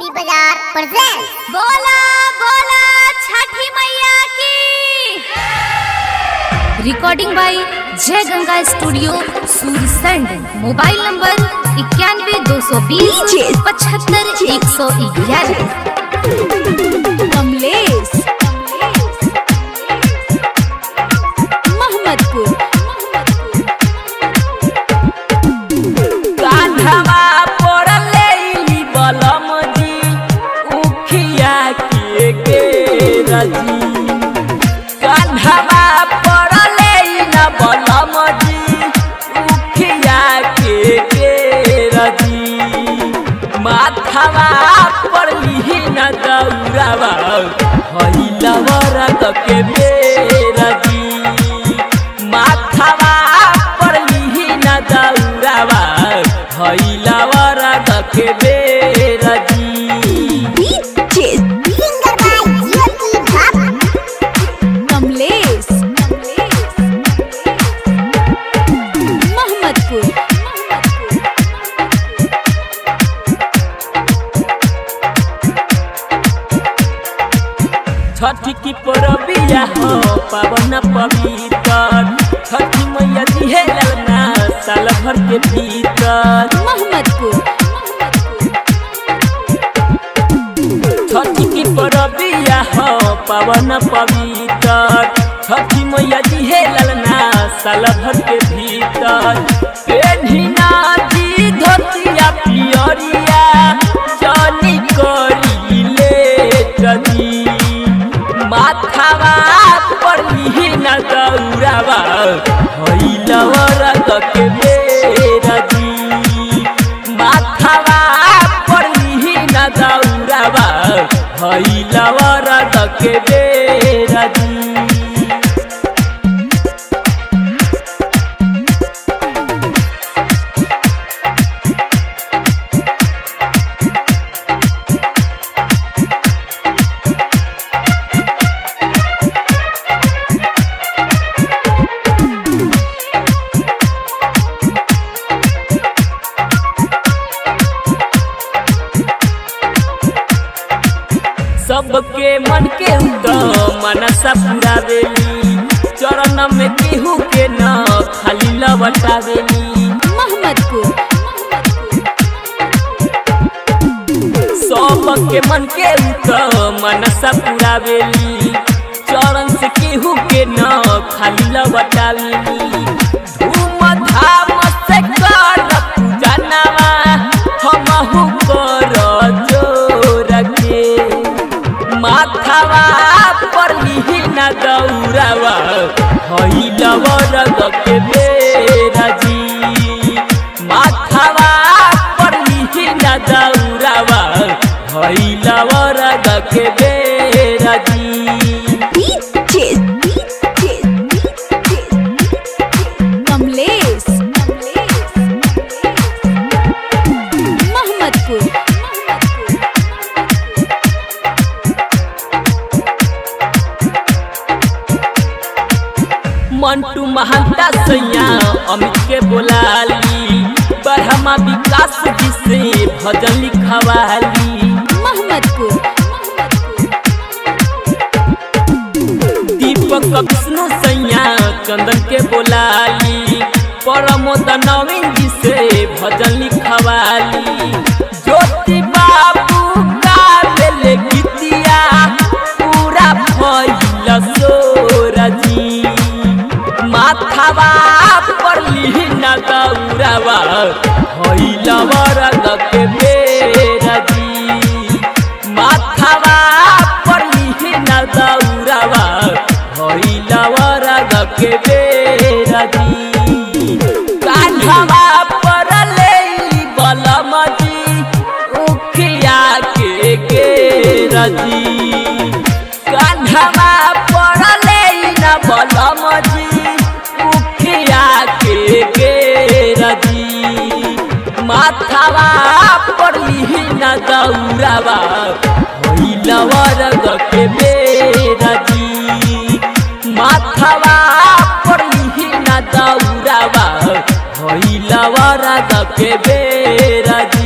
मोती बाजार प्रेजेंट। बोला बोला छठी मैया की। Recording by Jai Ganga studio Sursand. Mobile number 91-220-75-111। Kamlesh Mohammadpur. कान्हवा पड़ले न बलम जी उखिया के रजी माथवा पड़ली न दौड़ावा हईलवर के बेरजी माथवा पड़ली न दौड़ावा हईलवर के बेरजी छठी की परबिया हो पावन पवित्र छठी मैया दिहे ललना साल भर के भीतर मोहम्मदपुर। छठी की परबिया हो पावन पवित्र छठी मैया दिहे ललना साल भर के भीतर पेन्हिना जी धोतिया पियरिया जानी करी ले कदी माथवा पड़ली न दौड़ावा हईलवर के बेरजी माथवा पड़ली न दौड़ावा हईलवर के बेरजी सबके मन के मनसा पुरावेली चरण में केहू के न खाली लवटावेली मोहम्मदपुर। सबके मन के मनसा पुरावेली चरण से केहू के न खाली लवटावेली धूम धाम से कर पूजनवा हमहु कर जोर के माथवा पड़ली न दौड़ावा हईलवर के बेरजी माथवा पड़ली न दौड़ावा हईलवर के बेरजी कमलेश मोहम्मदपुर। मंटू महंता सैया अमित के बोलाली ब्रह्मा विकास जी से भजन लिखवाली मोहम्मदपुर। दीपक विष्णु सैया चंदन के बोलाली परमोद नवीन जी से भजन लिखवाली ज्योति बाबू गावेले गीतिया पूरा भइल सोरजी माथवा पड़ली न दौड़ावा हईलवर के बेरजी माथवा पड़ली न दौड़ावा हईलवर के बेरजी कान्हवा पड़ले बलम जी उखिया के रजी कान्हवा पड़ले न बलम जी के रजी माथवा पड़ली न दौड़ावा हईलवर के बेरजी माथवा पड़ली न दौड़ावा हईलवर के बेरजी।